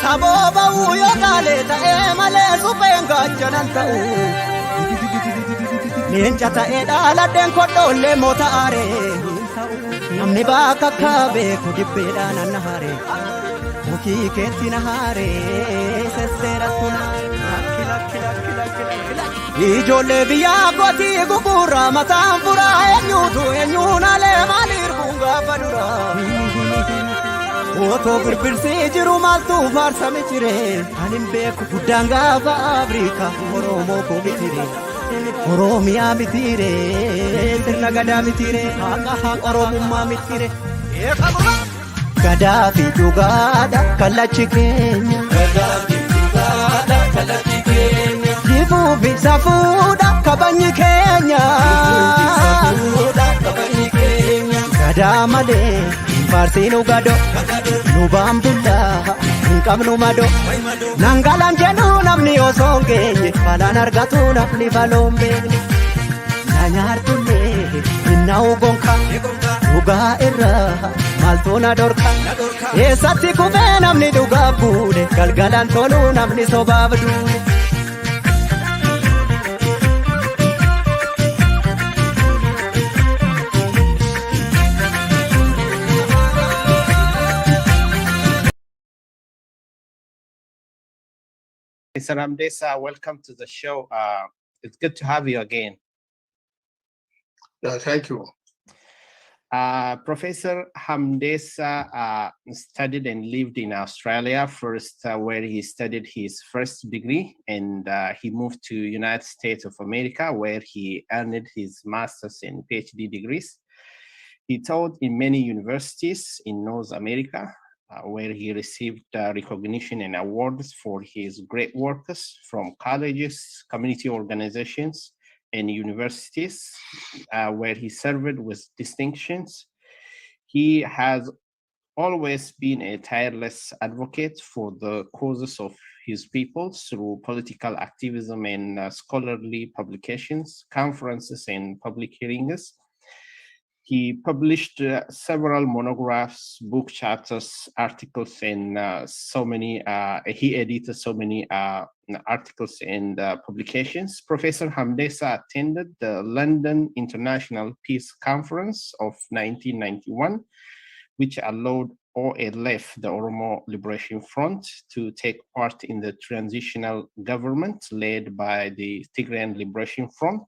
Saboba uyo galeta emale supenga jananta u Nenjata edala den kodole motare Namni baka kabe kudibeda nanahare Muki ketina hare sesera tuna Ijole biya goti gugura matanfura enyuna le malir bunga badura Oto birbirse jiru maltu farsa mitire anin beku budanga ba Afrika oromo ko mitire oromia mitire sirna gada mitire haka oromumma mitire gada fi jugada kalachi kenya jibu bisafuda kabanyi kenya gada male Farsino gado, nubambunda, nkabnu mado. Nangalam jenu namni osonge, palanargatu namni balombe. Nanyartune, inna ugonka, uga irra, maltona dorka. Esatti kube namni duga bude, galgalan tonu namni sobabdu. Mr. Hamdesa, welcome to the show. It's good to have you again. Thank you. Professor Hamdesa studied and lived in Australia first, where he studied his first degree, and he moved to United States of America, where he earned his master's and PhD degrees. He taught in many universities in North America, where he received recognition and awards for his great works from colleges, community organizations, and universities, where he served with distinctions. He has always been a tireless advocate for the causes of his people through political activism and scholarly publications, conferences, and public hearings. He published several monographs, book chapters, articles, and he edited so many articles and publications. Professor Hamdesa attended the London International Peace Conference of 1991, which allowed OLF, the Oromo Liberation Front, to take part in the transitional government led by the Tigra Liberation Front.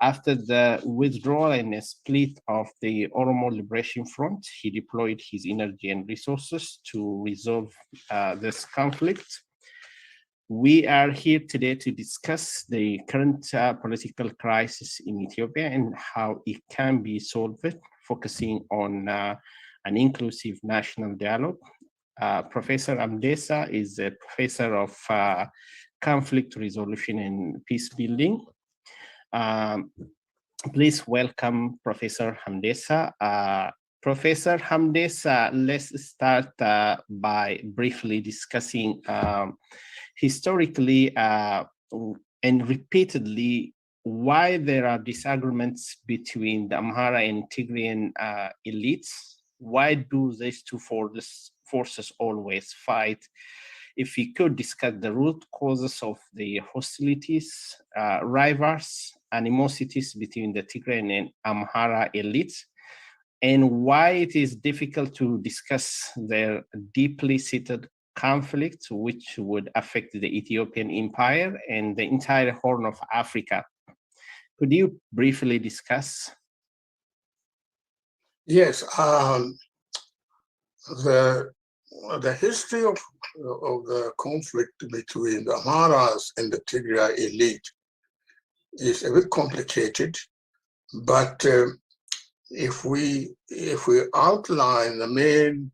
After the withdrawal and split of the Oromo Liberation Front, he deployed his energy and resources to resolve this conflict. We are here today to discuss the current political crisis in Ethiopia and how it can be solved, focusing on an inclusive national dialogue. Professor Hamdesa is a professor of conflict resolution and peace building. Please welcome Professor Hamdesa. Professor Hamdesa, let's start by briefly discussing historically and repeatedly why there are disagreements between the Amhara and Tigrayan elites. Why do these two forces always fight? If we could discuss the root causes of the hostilities, rivals, animosities between the Tigrayan and Amhara elites, and why it is difficult to discuss their deeply seated conflict, which would affect the Ethiopian empire and the entire Horn of Africa. Could you briefly discuss? Yes, the history of the conflict between the Amharas and the Tigray elite is a bit complicated, but if we outline the main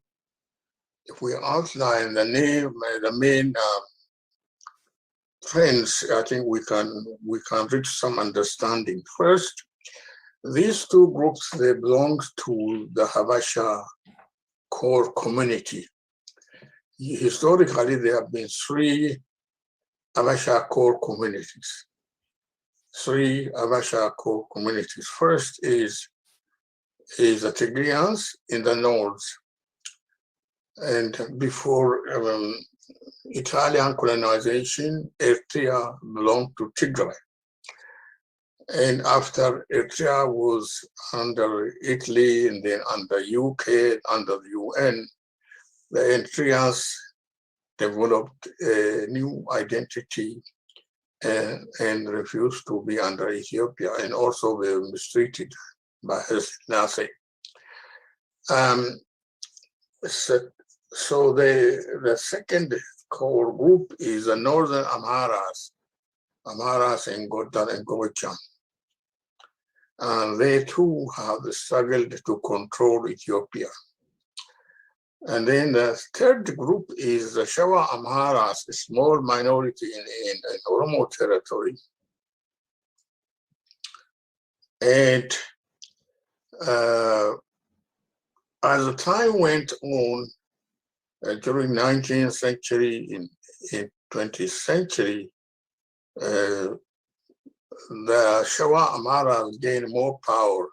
friends, I think we can reach some understanding. First, these two groups, they belong to the Habasha core community. Historically, there have been three Habasha core communities. First is the Tigrians in the north. And before Italian colonization, Eritrea belonged to Tigra. And after Eritrea was under Italy and then under UK, under the UN, the Eritreans developed a new identity and refused to be under Ethiopia, and also were mistreated by Haile So the second core group is the northern Amharas in Goddard and Gobekhan. And they too have struggled to control Ethiopia. And then the third group is the Shawa Amharas, a small minority in Oromo territory. And as the time went on, during 19th century, in 20th century, the Shawa Amharas gained more power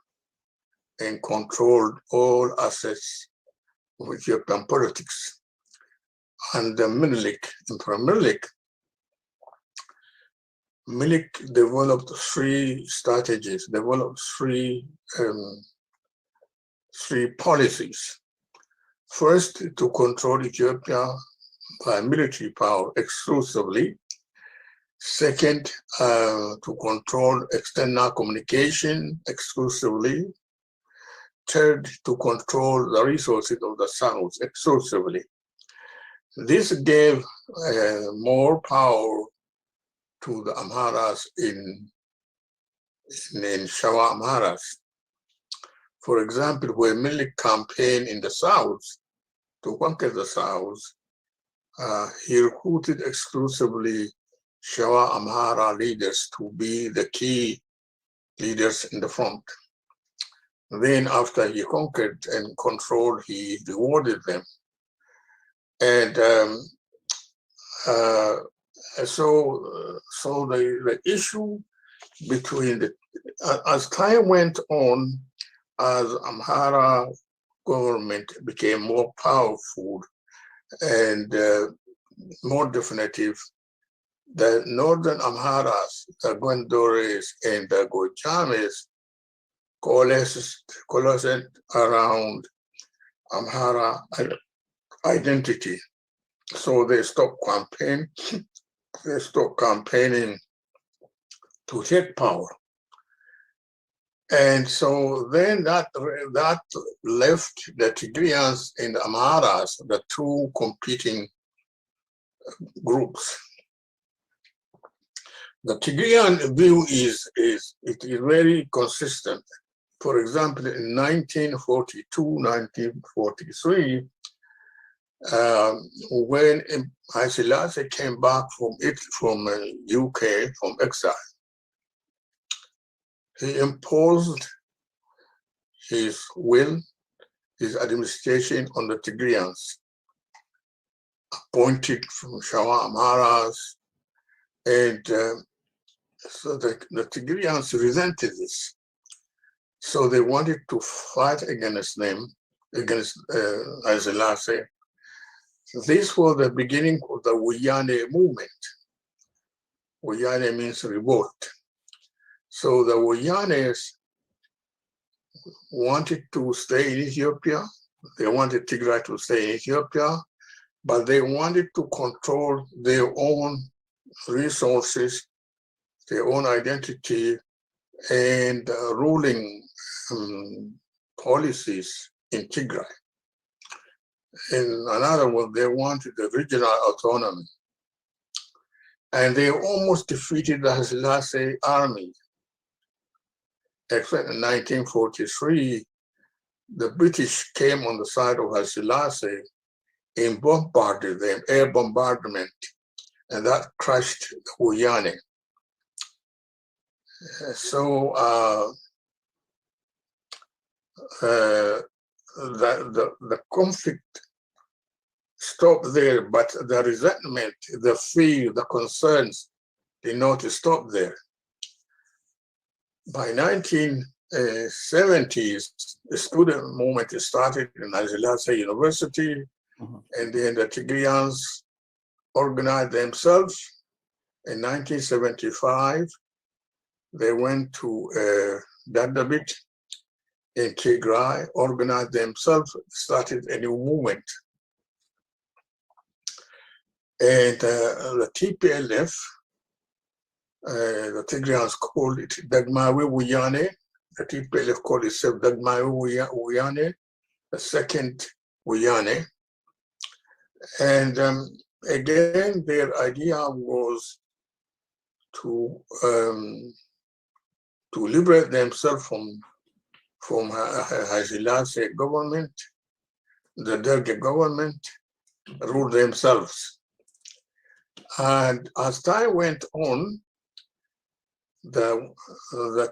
and controlled all aspects of Ethiopian politics. And Emperor Milik developed three strategies, three policies. First, to control Ethiopia by military power exclusively. Second, to control external communication exclusively. Third, to control the resources of the South exclusively. This gave more power to the Amharas in Shawa Amharas. For example, when Milik campaigned in the South to conquer the South, he recruited exclusively Shawa Amhara leaders to be the key leaders in the front. Then after he conquered and controlled, he rewarded them. And so the issue between as time went on, as Amhara government became more powerful and more definitive, the northern Amharas, the Gondores and the Gojames coalesced around Amhara identity. So they stopped campaigning to take power. And so then that left the Tigrians and the Amharas, the two competing groups. The Tigrian view is very consistent. For example, in 1942, 1943, when Haile Selassie came back from UK, from exile, he imposed his will, his administration on the Tigrians, appointed from Shawa Amharas, and so the Tigrians resented this. So they wanted to fight against them, against Haile Selassie. This was the beginning of the Wiyane movement. Wiyane means revolt. So the Wiyanes wanted to stay in Ethiopia. They wanted Tigray to stay in Ethiopia, but they wanted to control their own resources, their own identity, and ruling policies in Tigray. In other words, they wanted the regional autonomy. And they almost defeated the Haile Selassie army. Except in 1943, the British came on the side of Haile Selassie and bombarded them, air bombardment, and that crushed Wuyane. So the conflict stopped there, but the resentment, the fear, the concerns did not stop there. By 1970s, the student movement started in Haile University, and then the Tigrians organized themselves. In 1975, they went to Dadabit in Tigra, organized themselves, started a new movement. And the TPLF, the Tigrians called it Dagmawi Wuyane. The TPLF called itself Dagmawi Wuyane, the second Wuyane. And again, their idea was to liberate themselves from Haile government, the Derg government, rule themselves. And as time went on, the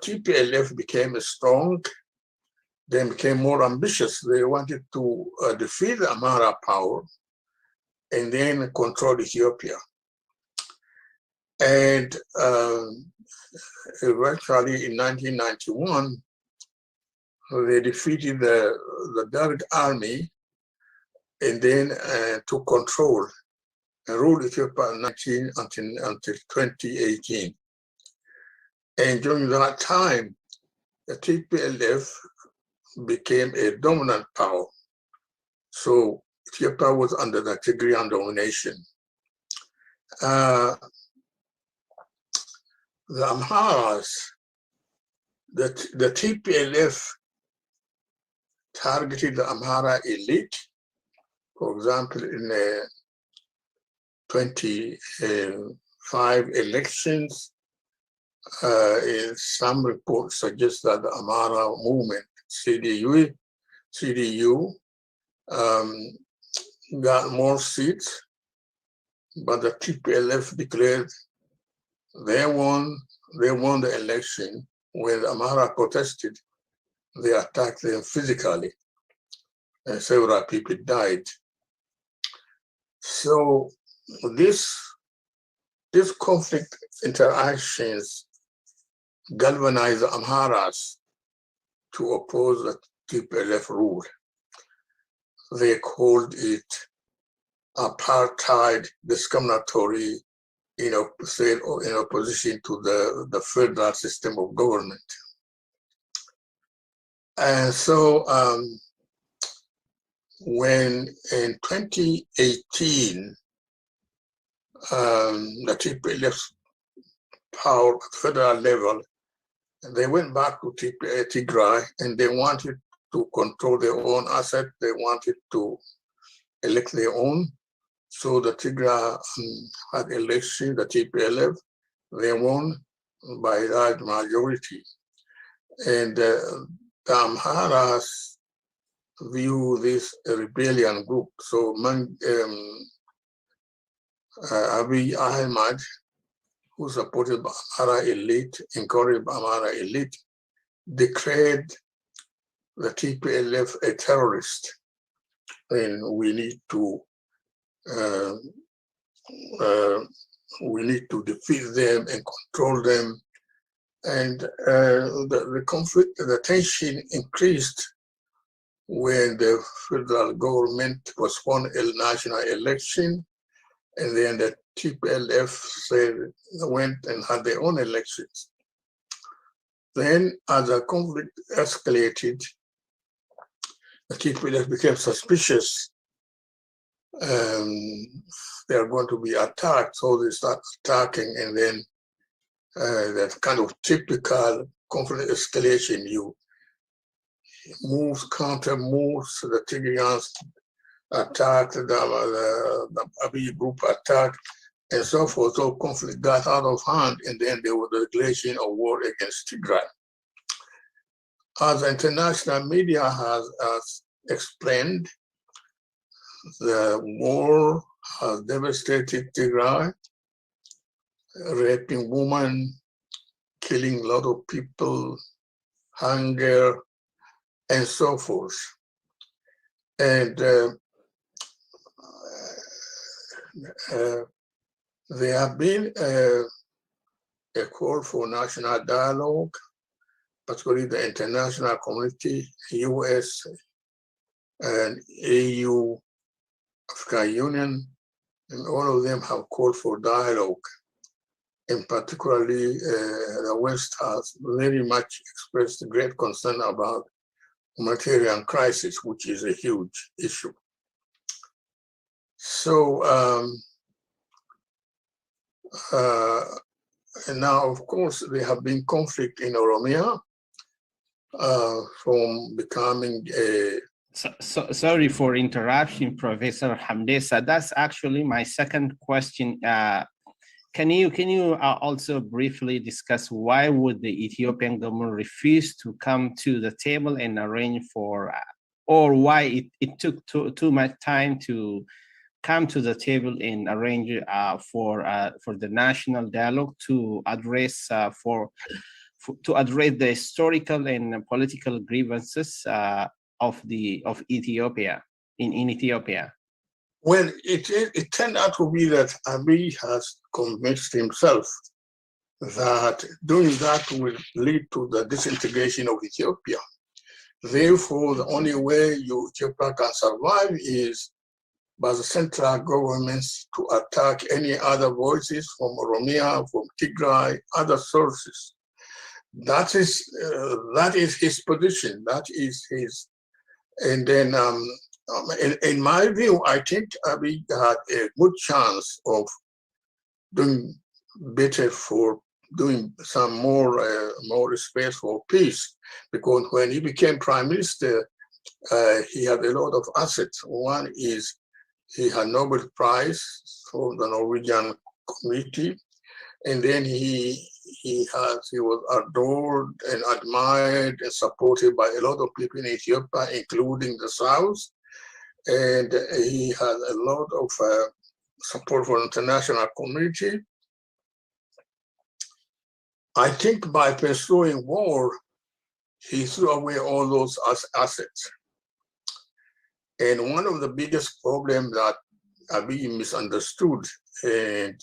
TPLF became strong. They became more ambitious. They wanted to defeat the Amhara power and then control Ethiopia. And eventually in 1991, they defeated the Derg army and then took control and ruled Ethiopia until 2018. And during that time, the TPLF became a dominant power. So Ethiopia was under the Tigrian domination. The Amharas, the TPLF targeted the Amhara elite. For example, in 25 elections, some reports suggest that the Amhara movement, CDU, got more seats, but the TPLF declared they won the election. When the Amhara protested, they attacked them physically, and several people died. So this conflict interactions galvanized the Amharas to oppose the TPLF rule. They called it apartheid, discriminatory, in opposition to the federal system of government. And so when in 2018, the TPLF power at federal level, they went back to Tigray, and they wanted to control their own asset. They wanted to elect their own. So the Tigra had election, the TPLF, they won by large majority. And the Amharas view this a rebellion group. So Abiy Ahmed, who supported Amhara elite, encouraged Amhara elite, declared the TPLF a terrorist, and we need to defeat them and control them. And the conflict, the tension increased when the federal government postponed a national election, and then the TPLF went and had their own elections. Then, as the conflict escalated, the TPLF became suspicious. They are going to be attacked, so they start attacking, and then that kind of typical conflict escalation. You moves, counter moves, the Tigrians attacked, the Abiy group attacked, and so forth. So conflict got out of hand, and then there was the declaration of war against Tigray. As international media has explained, the war has devastated Tigray. raping women, killing a lot of people, hunger, and so forth. And there have been a call for national dialogue, particularly the international community, US and AU, African Union, and all of them have called for dialogue. And particularly the West has very much expressed great concern about humanitarian crisis, which is a huge issue. So and now, of course, there have been conflict in Oromia from becoming a... Sorry for interruption, Professor Hamdesa. That's actually my second question. Can you also briefly discuss why would the Ethiopian government refuse to come to the table and arrange for, or why it took too much time to come to the table and arrange for the national dialogue to address to address the historical and political grievances of Ethiopia in Ethiopia? Well, it turned out to be that Abiy has convinced himself that doing that will lead to the disintegration of Ethiopia. Therefore, the only way Ethiopia can survive is by the central governments to attack any other voices from Oromia, from Tigray, other sources. That is his position. That is his. And then, in my view, I think Abiy had a good chance of doing better, for doing some more space for peace, because when he became prime minister, he had a lot of assets. One is he had Nobel Prize from the Norwegian community, and then he was adored and admired and supported by a lot of people in Ethiopia, including the South, and he had a lot of support for the international community. I think by pursuing war, he threw away all those assets. And one of the biggest problems that Abiy misunderstood and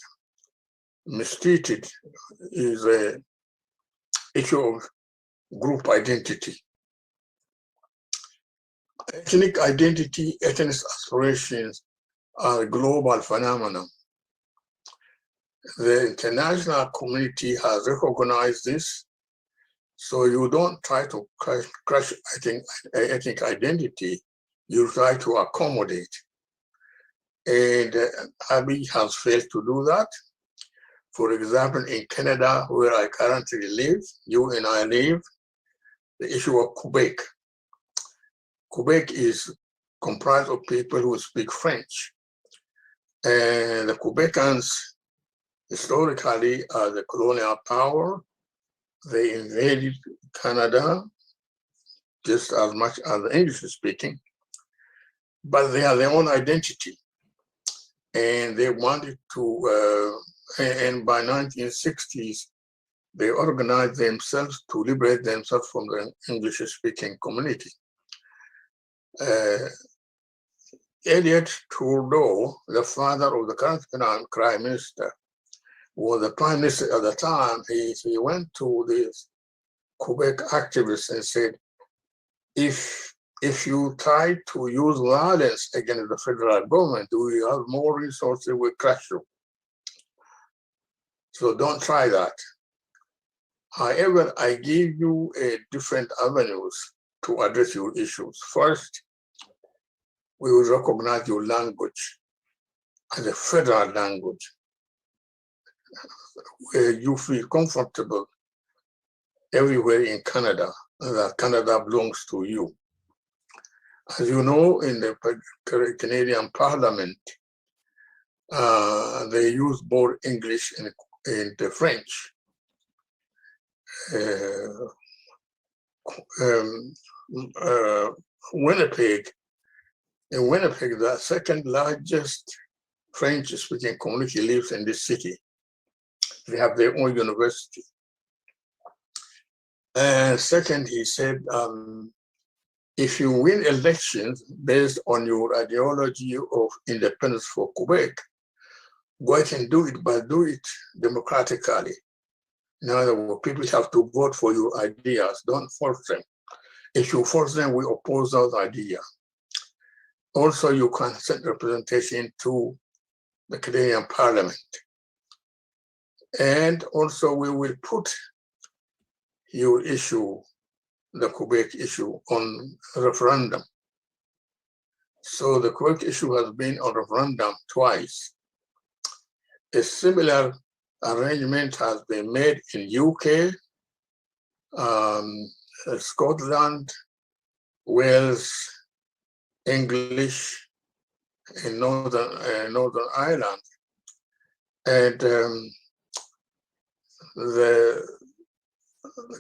mistreated is the issue of group identity. Ethnic identity, ethnic aspirations are a global phenomenon. The international community has recognized this, so you don't try to crush ethnic identity, you try to accommodate. And Abiy has failed to do that. For example, in Canada, where I currently live, you and I live, the issue of Quebec. Quebec is comprised of people who speak French. And the Quebecans, historically, are the colonial power. They invaded Canada just as much as the English speaking, but they have their own identity. And they wanted to, and by 1960s, they organized themselves to liberate themselves from the English-speaking community. Elliot Trudeau, the father of the current prime minister, was the prime minister at the time. He went to these Quebec activists and said, if you try to use violence against the federal government, we have more resources, we'll crush you. So don't try that. However, I give you different avenues to address your issues. First, we will recognize your language as a federal language, where you feel comfortable everywhere in Canada, that Canada belongs to you. As you know, in the Canadian Parliament, they use both English and French. In Winnipeg, the second largest French-speaking community lives in this city. They have their own university. And second, he said, if you win elections based on your ideology of independence for Quebec, go ahead and do it, but do it democratically. In other words, people have to vote for your ideas. Don't force them. If you force them, we oppose those ideas. Also, you can send representation to the Canadian Parliament. And also, we will put your issue, the Quebec issue, on referendum. So the Quebec issue has been on referendum twice. A similar arrangement has been made in UK, Scotland, Wales, English, in Northern Ireland. And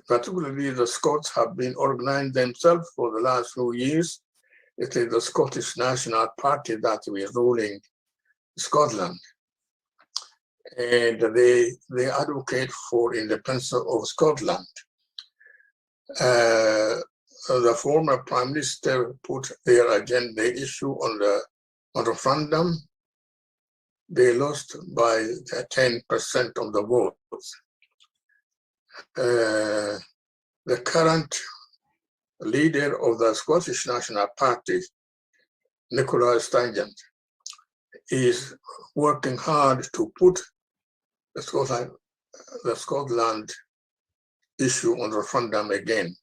particularly the Scots have been organizing themselves for the last few years. It is the Scottish National Party that is ruling Scotland. And they advocate for independence of Scotland. The former Prime Minister put their agenda, their issue on referendum. They lost by 10% of the votes. The current leader of the Scottish National Party, Nicola Sturgeon, is working hard to put the Scotland issue on referendum again.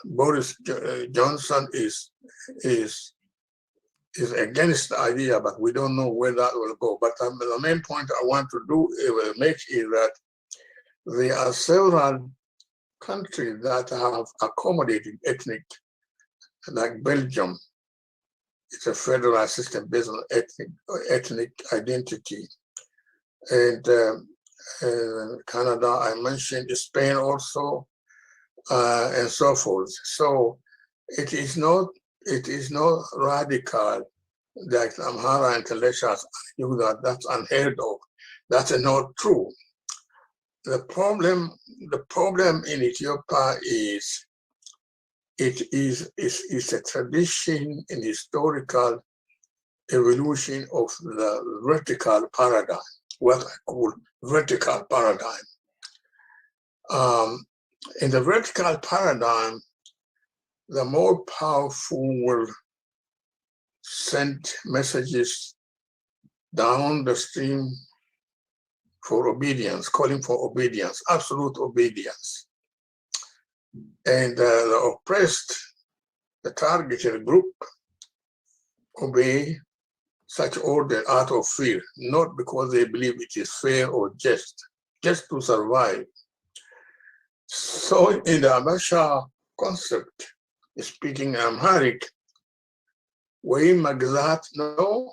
Boris Johnson is against the idea, but we don't know where that will go. But the main point I want to make is that there are several countries that have accommodated ethnic, like Belgium. It's a federal system based on ethnic identity. And Canada, I mentioned Spain also, and so forth. So it is not radical that Amhara intellectuals argue that that's unheard of. That's not true. The problem in Ethiopia is it's a tradition and historical evolution of the vertical paradigm, what I call vertical paradigm. In the vertical paradigm, the more powerful will send messages down the stream for obedience, calling for obedience, absolute obedience. And the oppressed, the targeted group, obey such order out of fear, not because they believe it is fair or just to survive. So in the Abasha concept, speaking Amharic, way magzat no,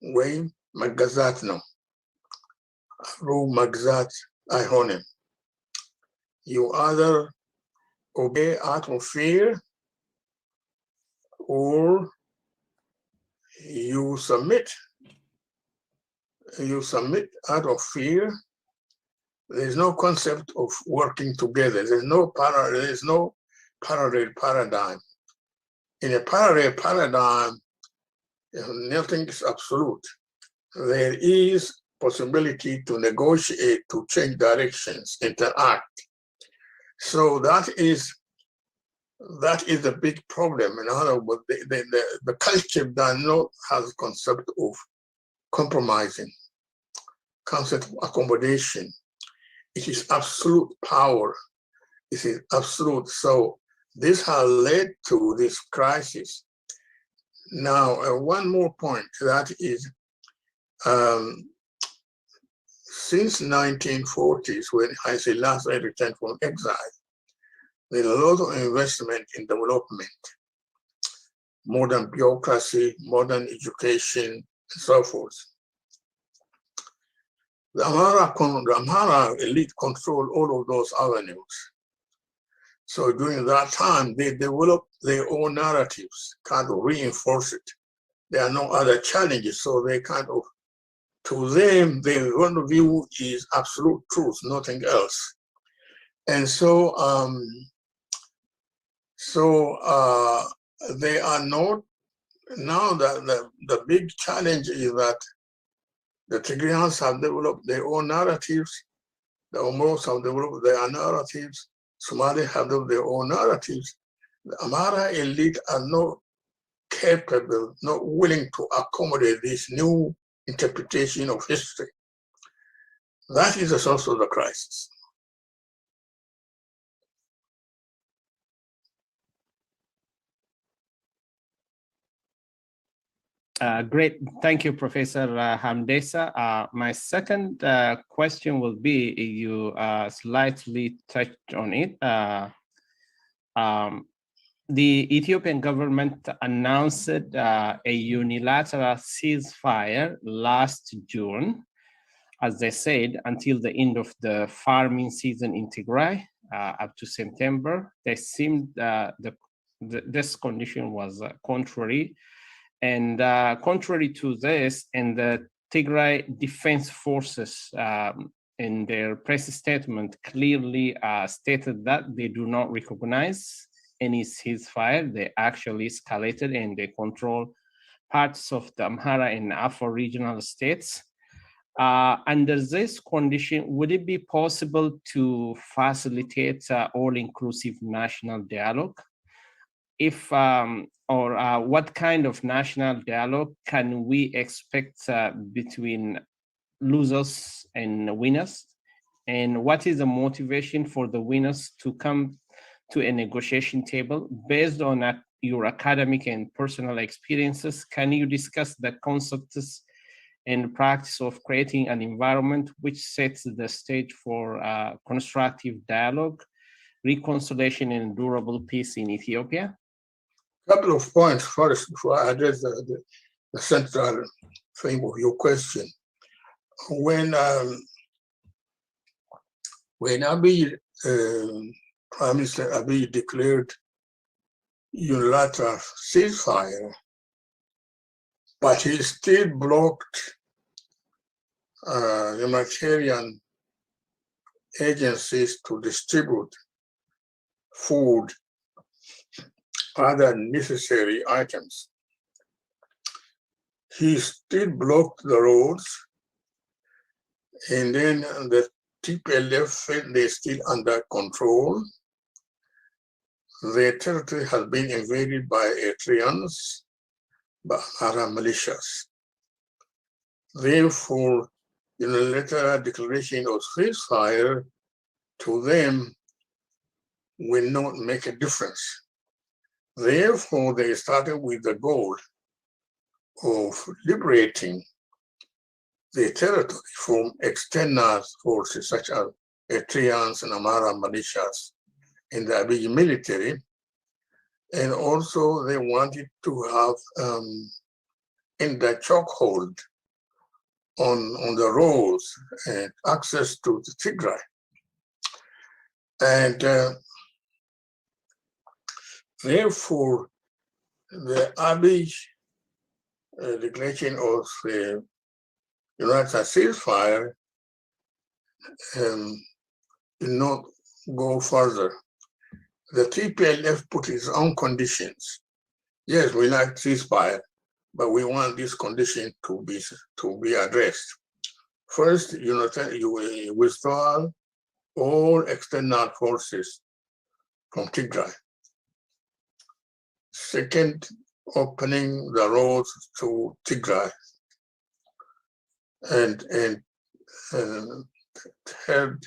way magazat no, ru magzat ihonim. You either obey out of fear or you submit. You submit out of fear. There's no concept of working together. There's no parallel paradigm. In a parallel paradigm, nothing is absolute. There is possibility to negotiate, to change directions, interact. So that is a big problem. In other words, the culture does not have a concept of compromising, concept of accommodation. It is absolute power. It is absolute. So this has led to this crisis. Now, one more point, that is, since 1940s, when I say last I returned from exile, there's a lot of investment in development, modern bureaucracy, modern education, and so forth. The Amhara elite control all of those avenues. So during that time, they developed their own narratives, kind of reinforce it. There are no other challenges, so they kind of To them, their own view is absolute truth, nothing else. And so, they are not, now the big challenge is that the Tigrians have developed their own narratives, the Omos have developed their narratives, Somali have developed their own narratives. The Amhara elite are not capable, not willing to accommodate this new interpretation of history. That is the source of the crisis. Great. Thank you, Professor Hamdesa. My second question will be, you slightly touched on it. The Ethiopian government announced a unilateral ceasefire last June, as they said, until the end of the farming season in Tigray, up to September. They seemed this condition was contrary. And contrary to this, and the Tigray Defense Forces in their press statement clearly stated that they do not recognize any ceasefire. They actually escalated and they control parts of the Amhara and Afar regional states. Under this condition, would it be possible to facilitate all-inclusive national dialogue? If or what kind of national dialogue can we expect between losers and winners? And what is the motivation for the winners to come to a negotiation table? Based on your academic and personal experiences, can you discuss the concepts and practice of creating an environment which sets the stage for constructive dialogue, reconciliation, and durable peace in Ethiopia? Couple of points first before I address the central thing of your question. When Abiy, Prime Minister Abiy declared unilateral ceasefire, but he still blocked humanitarian agencies to distribute food, other necessary items. He still blocked the roads, and then the TPLF felt they're still under control. Their territory has been invaded by Eritreans, by Amhara militias. Therefore, unilateral declaration of ceasefire to them will not make a difference. Therefore, they started with the goal of liberating the territory from external forces such as Eritreans and Amhara militias in the Abiy military. And also they wanted to have in the chokehold on the roads and access to the Tigray. And therefore, the Abiy declaration of the unilateral ceasefire did not go further. The TPLF put its own conditions. Yes, we like ceasefire, but we want this condition to be addressed. First, you withdraw all external forces from Tigray. Second, opening the roads to Tigray. And third,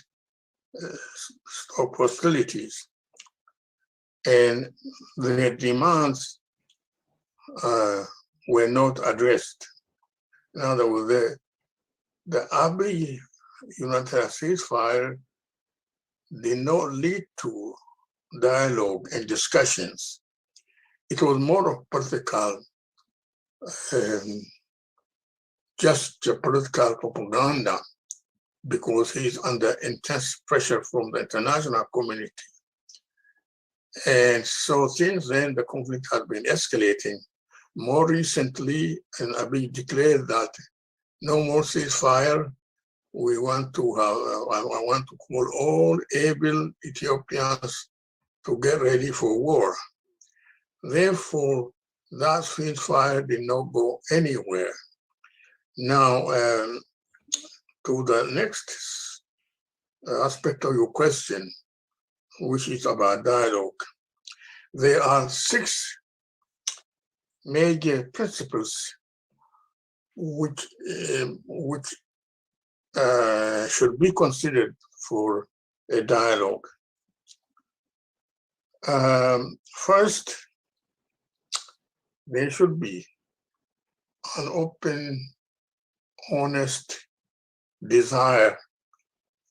stop hostilities. And the demands were not addressed. In other words, the Abiy unilateral ceasefire did not lead to dialogue and discussions. It was more of political, just political propaganda, because he's under intense pressure from the international community. And so since then, the conflict has been escalating. More recently, and Abiy declared that no more ceasefire. We want to have, I want to call all able Ethiopians to get ready for war. Therefore, that ceasefire did not go anywhere. Now, to the next aspect of your question, which is about dialogue. There are 6 major principles which should be considered for a dialogue. First, there should be an open, honest desire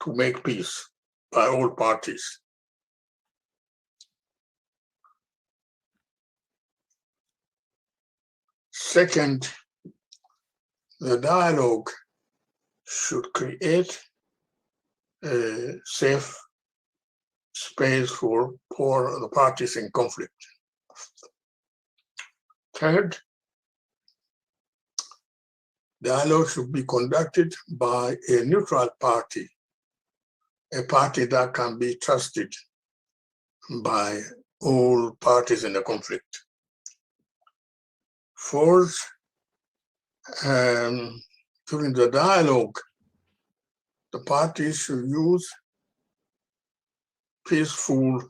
to make peace by all parties. Second, the dialogue should create a safe space for the parties in conflict. Third, dialogue should be conducted by a neutral party, a party that can be trusted by all parties in the conflict. Fourth, during the dialogue, the parties should use peaceful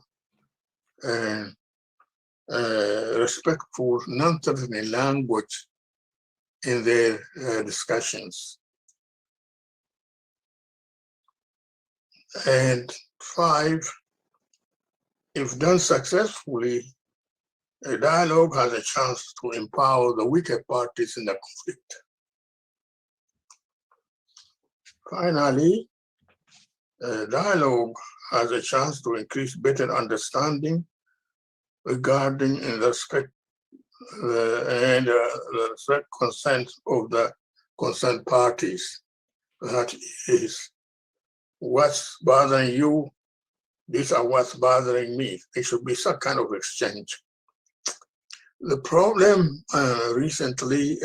and respectful, non-threatening language in their discussions. And 5, if done successfully, a dialogue has a chance to empower the weaker parties in the conflict. Finally, a dialogue has a chance to increase better understanding regarding and respect the respect consent of the concerned parties. That is, what's bothering you, these are what's bothering me. There should be some kind of exchange. The problem recently,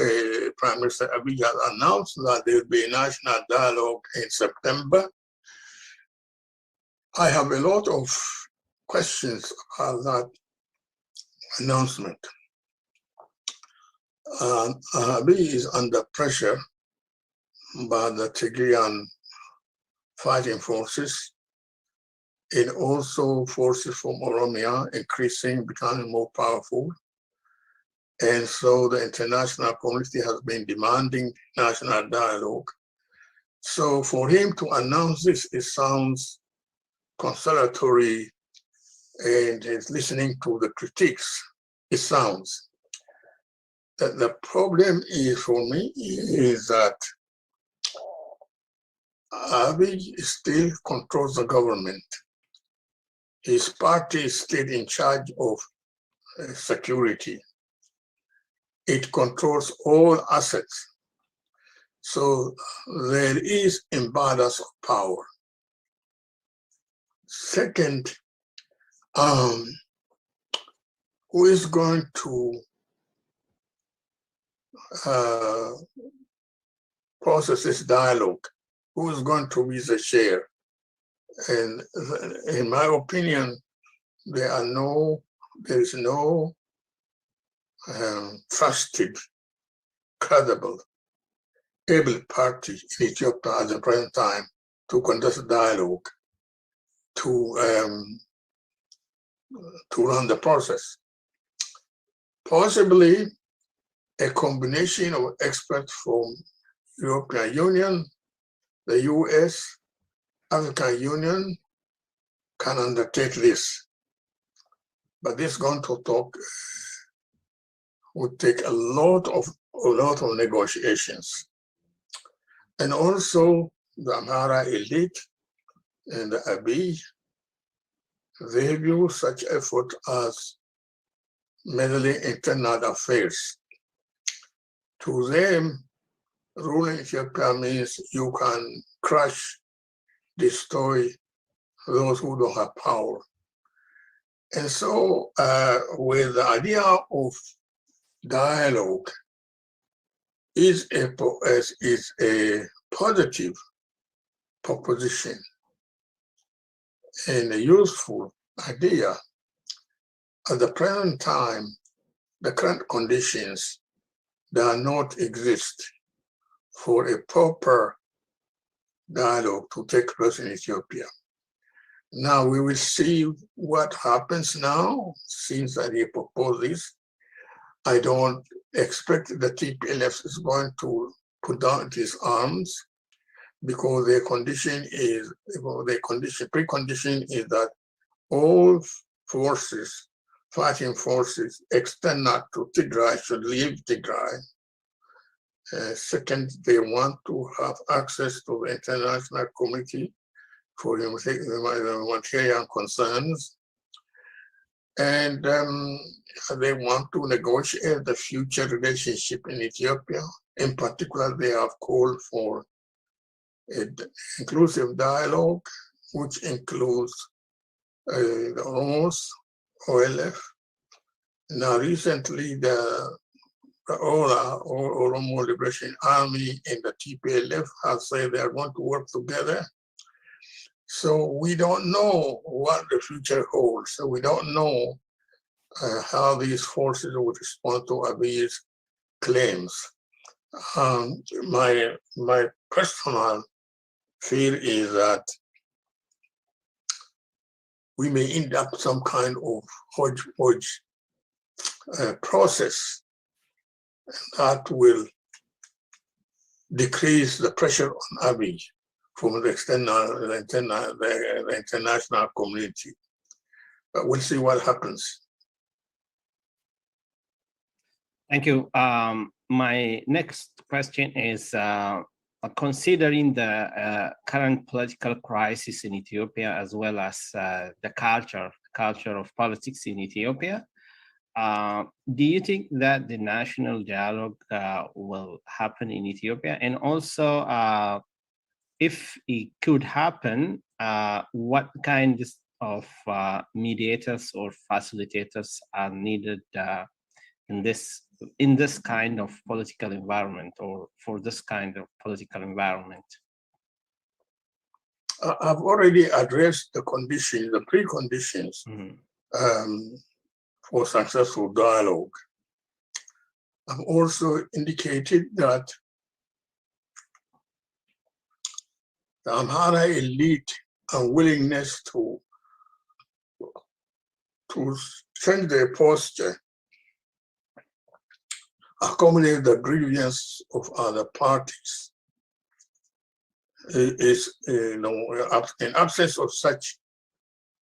Prime Minister Abiy has announced that there will be a national dialogue in September. I have a lot of questions about that announcement. Abiy is under pressure by the Tigrian fighting forces and also forces from Oromia increasing, becoming more powerful. And so the international community has been demanding national dialogue. So for him to announce this, it sounds consolatory and is listening to the critiques. It sounds that the problem is for me is that Abiy still controls the government. His party is still in charge of security. It controls all assets. So there is imbalance of power. Second, who is going to process this dialogue? Who is going to be the chair? And in my opinion, there is no trusted, credible, able party in Ethiopia at the present time to conduct a dialogue, to run the process. Possibly a combination of experts from European Union, the US, African Union can undertake this. But this going to talk would take a lot of negotiations. And also the Amhara elite and the Abiy, they view such effort as meddling internal affairs. To them, ruling Ethiopia means you can crush, destroy those who don't have power. And so with the idea of dialogue, is a positive proposition and a useful idea. At the present time, the current conditions do not exist for a proper dialogue to take place in Ethiopia. Now we will see what happens now, since that he proposed this. I don't expect the TPLF is going to put down its arms, because their condition is, precondition is that all forces, fighting forces external to Tigray should leave Tigray. Second, they want to have access to the international community for humanitarian concerns. And they want to negotiate the future relationship in Ethiopia. In particular, they have called for an inclusive dialogue, which includes the Oromos, OLF. Now, recently, the OLA, or Oromo Liberation Army, and the TPLF have said they are going to work together. So we don't know what the future holds. So we don't know how these forces would respond to Abiy's claims. My personal fear is that we may end up some kind of hodgepodge process that will decrease the pressure on Abiy from the international community. But we'll see what happens. Thank you. My next question is, considering the current political crisis in Ethiopia, as well as the culture of politics in Ethiopia, do you think that the national dialogue will happen in Ethiopia? And also, if it could happen, what kinds of mediators or facilitators are needed in this kind of political environment, or for this kind of political environment? I've already addressed the conditions, the preconditions for successful dialogue. I've also indicated that the Amhara elite unwillingness to change their posture, accommodate the grievance of other parties, is, in absence of such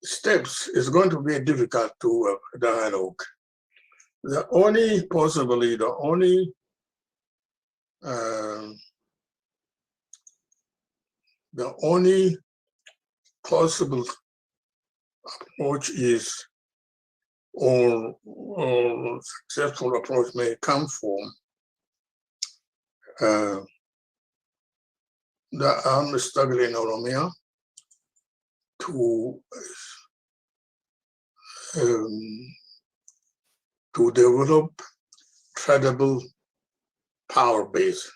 steps, is going to be difficult to dialogue. The only possible approach is, or successful approach may come from the armed struggle in Oromia to develop credible power base.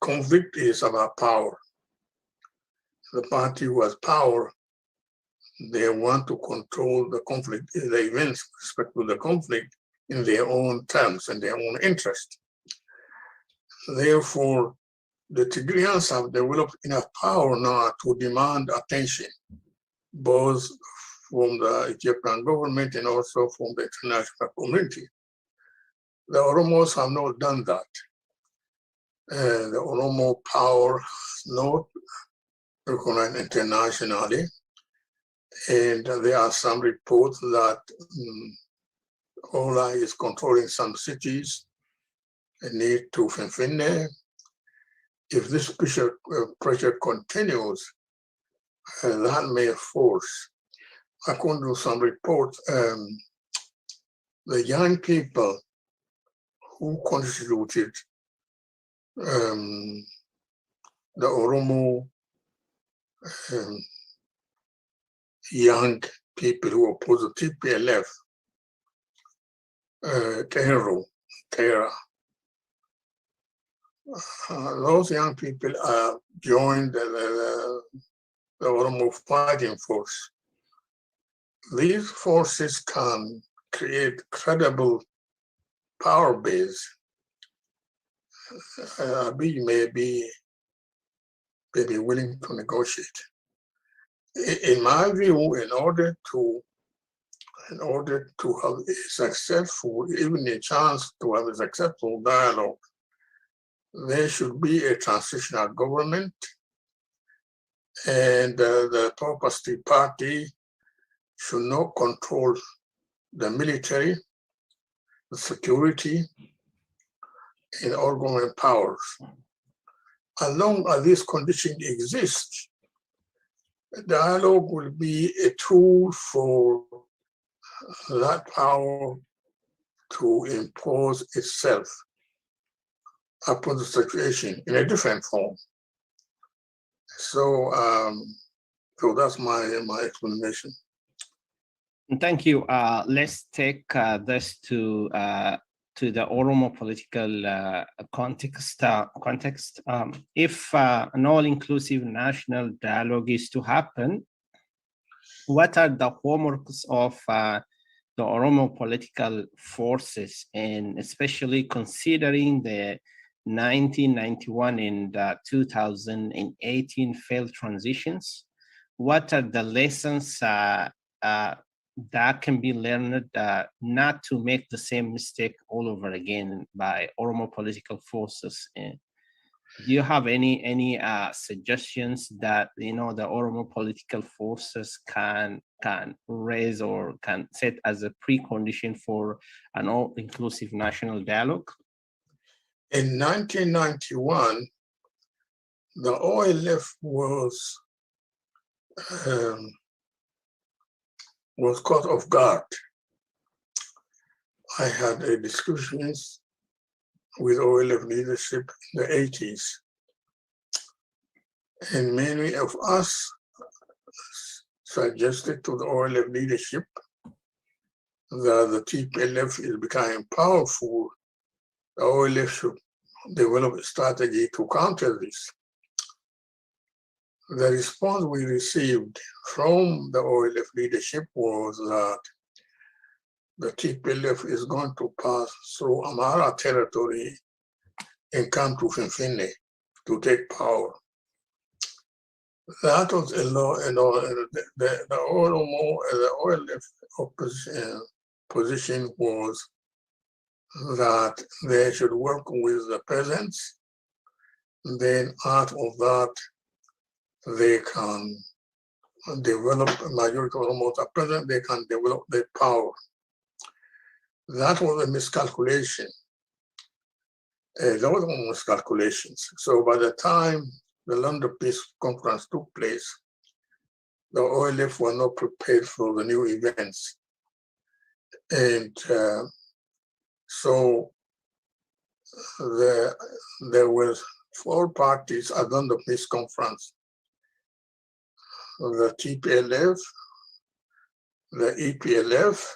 Conflict is about power. The party who has power, they want to control the conflict, the events with respect to the conflict, in their own terms and their own interest. Therefore, the Tigrayans have developed enough power now to demand attention, both from the Ethiopian government and also from the international community. The Oromos have not done that. The Oromo power has not recognized internationally, and there are some reports that Ola is controlling some cities near to Finfinne. If this pressure continues, that may force, according to some reports, the young people who constituted the Oromo young people who oppose the TPLF Tigra. Those young people joined the Oromo fighting force. These forces can create credible power base. Abiy may be willing to negotiate. In my view, in order to have a successful, even a chance to have a successful dialogue, there should be a transitional government, and the Property Party should not control the military, the security, and all government powers. As long as this condition exists, dialogue will be a tool for that power to impose itself upon the situation in a different form. So, so that's my explanation. Thank you. Let's take this to the Oromo political context. If an all-inclusive national dialogue is to happen, what are the hallmarks of the Oromo political forces, and especially considering the 1991 and 2018 failed transitions? What are the lessons that can be learned not to make the same mistake all over again by Oromo political forces? Do you have any suggestions that the Oromo political forces can raise or can set as a precondition for an all-inclusive national dialogue? In 1991, the OLF was caught off guard. I had a discussions with OLF leadership in the 80s. And many of us suggested to the OLF leadership that the TPLF is becoming powerful. The OLF should develop a strategy to counter this. The response we received from the OLF leadership was that the TPLF is going to pass through Amara territory and come to Finfinne to take power. That was a law, the OLF opposition position was that they should work with the peasants. Then out of that, they can develop a majority of the peasants, they can develop their power. That was a miscalculation. There was miscalculations. So by the time the London Peace Conference took place, the OLF were not prepared for the new events. And so there were 4 parties at the London Peace Conference: the TPLF, the EPLF,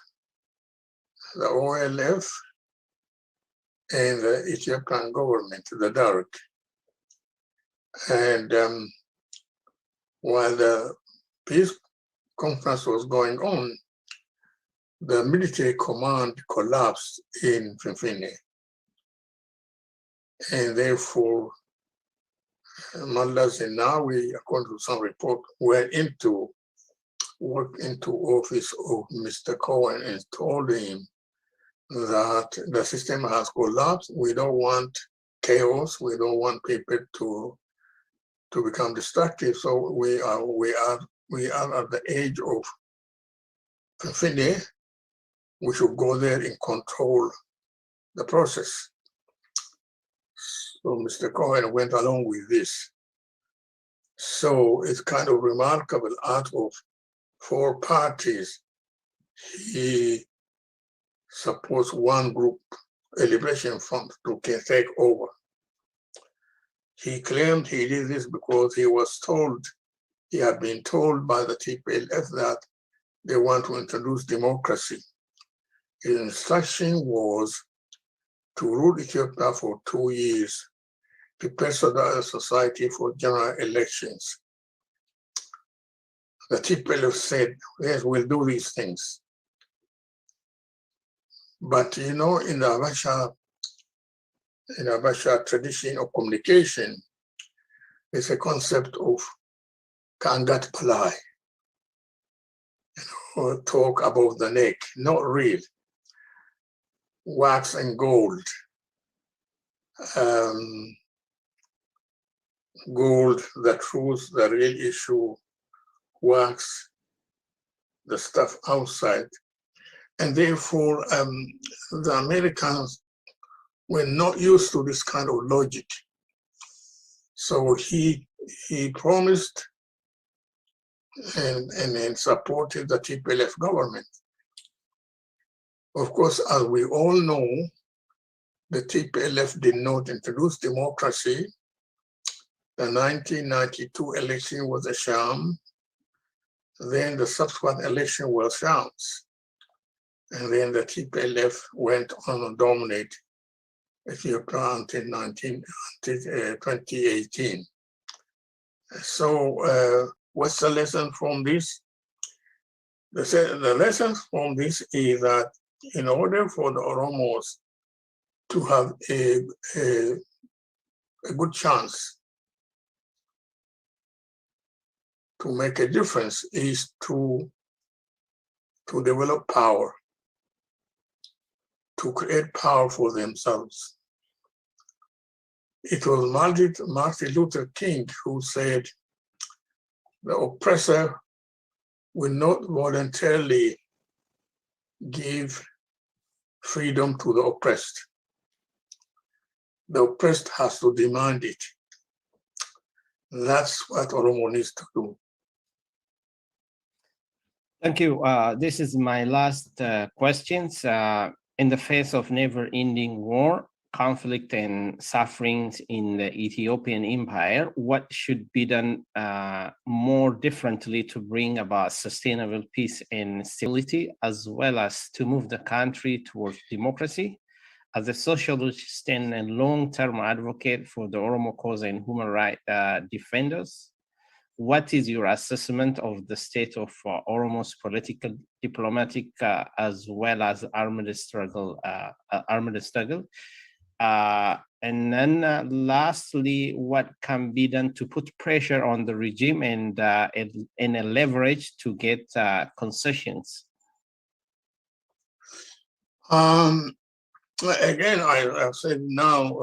the OLF, and the Ethiopian government, the Derg. And while the peace conference was going on, the military command collapsed in Finfinne. And therefore, Mallas and Nawi, according to some report, went into office of Mr. Cohen and told him that the system has collapsed. We don't want chaos. We don't want people to become destructive. So we are at the age of Finfinne. We should go there and control the process. So Mr. Cohen went along with this. So it's kind of remarkable, out of 4 parties, he supports one group, a liberation front, to take over. He claimed he did this because he had been told by the TPLF that they want to introduce democracy. his instruction was to rule Ethiopia for 2 years, prepare the society for general elections. The TPLF said, yes, we'll do these things. But in the Habasha tradition of communication, there's a concept of Kangat Palai, or talk above the neck, not real. Wax and gold. Gold, the truth, the real issue, wax, the stuff outside. And therefore, the Americans were not used to this kind of logic. So he promised and supported the TPLF government. Of course, as we all know, the TPLF did not introduce democracy. The 1992 election was a sham. Then the subsequent election was shams. And then the TPLF went on to dominate Ethiopia until 2018. So what's the lesson from this? The lesson from this is that in order for the Oromos to have a good chance to make a difference is to develop power, to create power for themselves. It was Martin Luther King who said, the oppressor will not voluntarily give freedom to the oppressed. The oppressed has to demand it. That's what Oromo needs to do. Thank you. This is my last questions. In the face of never-ending war, conflict and sufferings in the Ethiopian empire, what should be done more differently to bring about sustainable peace and stability, as well as to move the country towards democracy? As a socialist and a long-term advocate for the Oromo cause and human rights defenders, what is your assessment of the state of Oromo's political, diplomatic, as well as armed struggle? And then lastly, what can be done to put pressure on the regime and a leverage to get concessions? Again, I've said now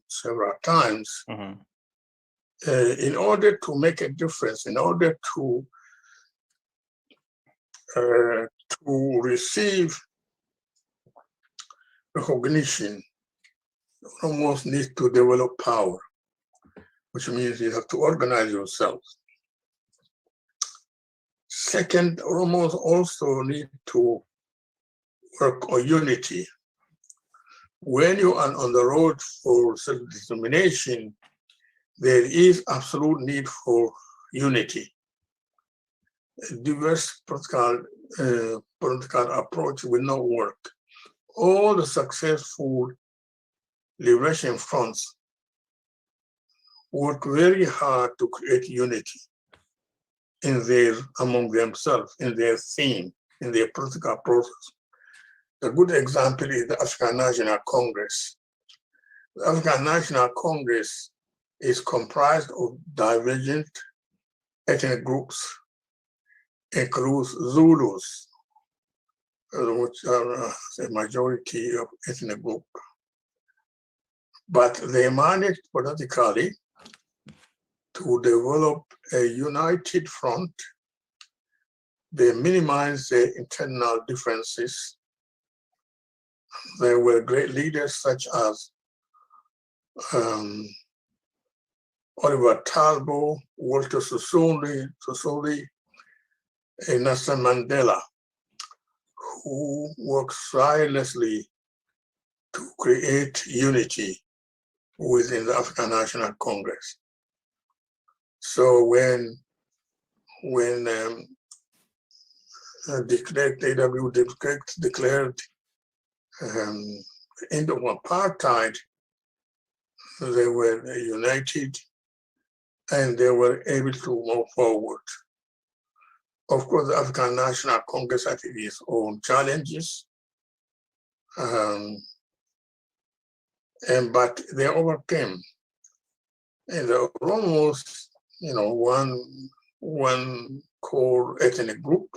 several times, in order to make a difference, in order to receive recognition, you almost need to develop power, which means you have to organize yourself. Second, Oromos also need to work on unity. When you are on the road for self-determination, there is absolute need for unity. A diverse political approach will not work. All the successful liberation fronts work very hard to create unity among themselves, in their theme, in their political process. A good example is the African National Congress. The African National Congress is comprised of divergent ethnic groups, includes Zulus, which are a majority of ethnic group. But they managed politically to develop a united front. They minimized their internal differences. There were great leaders such as Oliver Talbo, Walter Sissouli, and Nelson Mandela, who worked tirelessly to create unity within the African National Congress. So when AW declared end of apartheid, they were united and they were able to move forward. Of course, the African National Congress had its own challenges, but they overcame. And the Oromos, one core ethnic group,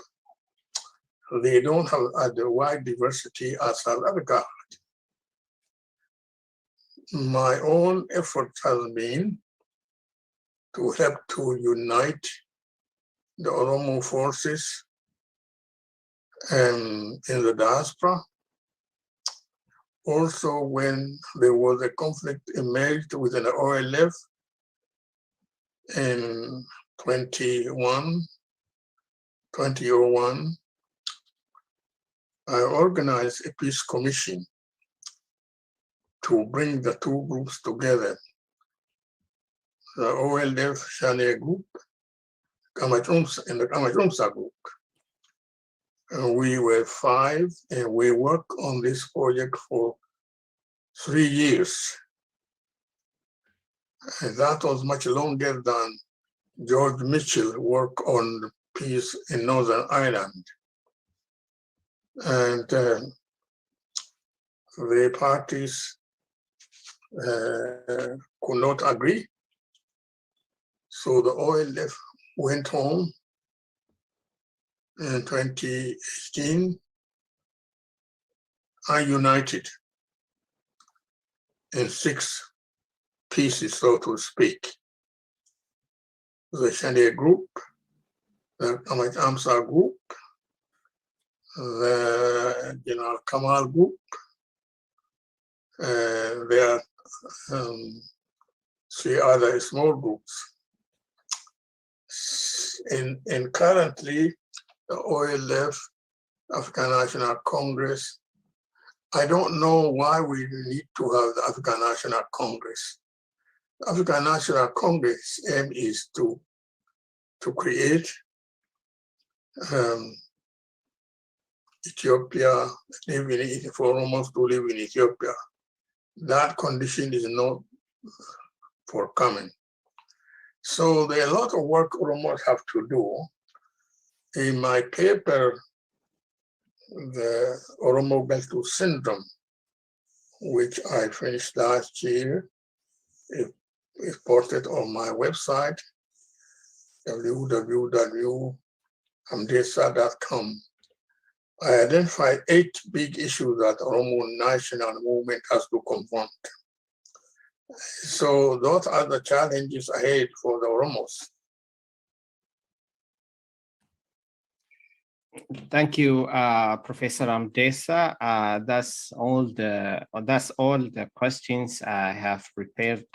they don't have the wide diversity as South Africa. My own effort has been to help to unite the Oromo forces in the diaspora. Also, when there was a conflict emerged within the OLF in 2001, I organized a peace commission to bring the two groups together. The OLF Shale group, and the Kamachumsa group. And we were 5, and we worked on this project for 3 years. And that was much longer than George Mitchell worked on peace in Northern Ireland. And the parties could not agree. So the OLF went home in 2018 and united in 6 pieces, so to speak. The Shale group, the Kamachumsa group, the General Kamal group, there are 3 other small groups. And currently, the OLF, African National Congress, I don't know why we need to have the African National Congress. The African National Congress aim is to create Ethiopia, for Oromos to live in Ethiopia. That condition is not forthcoming. So there are a lot of work Oromos have to do. In my paper, the Oromo Beltu Syndrome, which I finished last year, is posted on my website, www.amdesa.com. I identified 8 big issues that Oromo national movement has to confront. So those are the challenges ahead for the Oromos. Thank you, Professor Amdesa. That's all the questions I have prepared.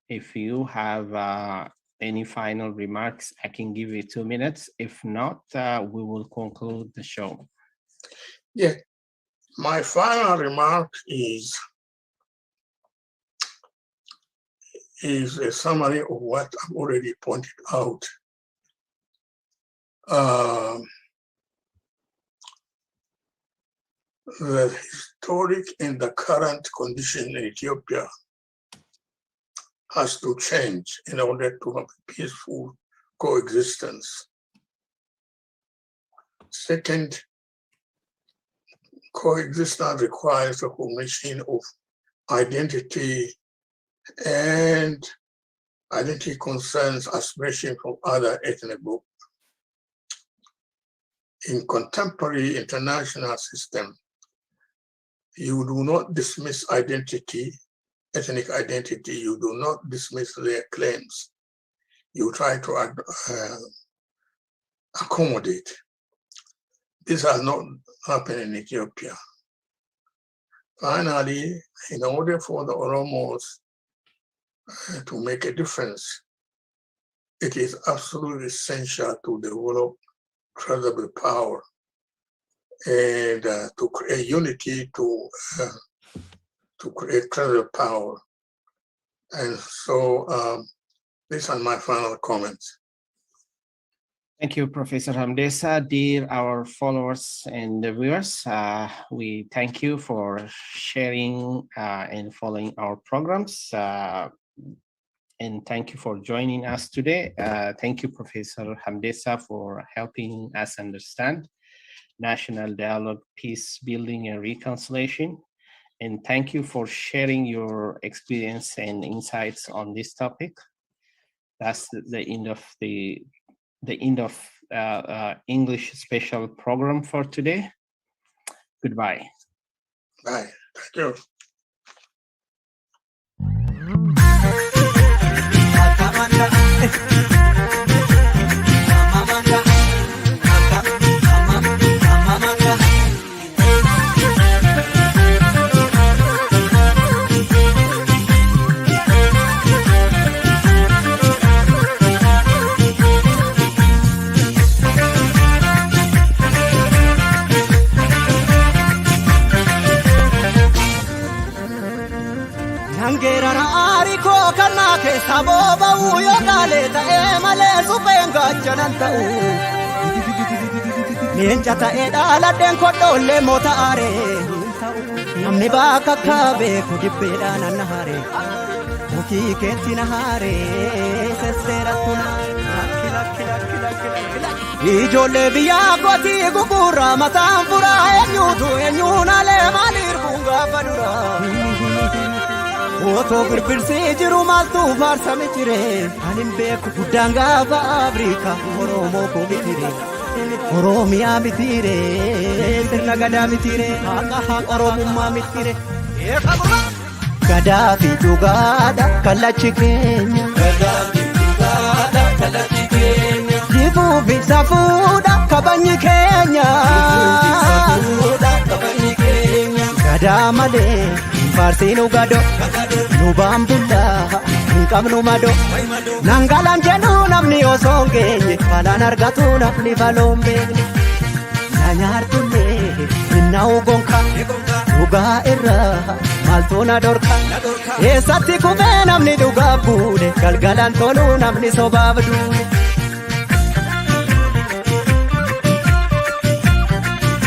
If you have any final remarks, I can give you 2 minutes. If not, we will conclude the show. Yeah, my final remark is a summary of what I've already pointed out. The historic and the current condition in Ethiopia has to change in order to have peaceful coexistence. Second, coexistence requires recognition of identity and identity concerns aspiration from other ethnic groups. In contemporary international system, you do not dismiss identity, ethnic identity, you do not dismiss their claims. You try to accommodate. This has not happened in Ethiopia. Finally, in order for the Oromos to make a difference, it is absolutely essential to develop credible power and to create unity, to create credible power. And so these are my final comments. Thank you, Professor Hamdesa. Dear our followers and the viewers, we thank you for sharing and following our programs. And thank you for joining us today. Thank you, Professor Hamdesa, for helping us understand National Dialogue, Peace Building and Reconciliation. And thank you for sharing your experience and insights on this topic. That's the end of English special program for today. Goodbye. Bye. Thank you. Saboba uyo daleta emale supenga chananta Nenchata edala den kodole mota are Namni baka kabe kudipeda nanahare Muki ketina hare sesera tuna Ijole biya goti gugura matanfura enyuna le malir bunga padura Oto birbirse jiru maltu farsa mitire anin beku budanga ba Afrika oromo ko mitire oromia mitire sirna gada mitire ha oromumma mitire gada fi jugada kalachi kenya jibu bisafuda kabanyi kenya gada male farsinu gado nubambunda nkabnu mado nangalan jenu namni osongenye falan argatu namni balombe nanyartulle inna ugonka uga irra maltona dorka esatti kume namni duga bude galgalan tolu namni sobabdu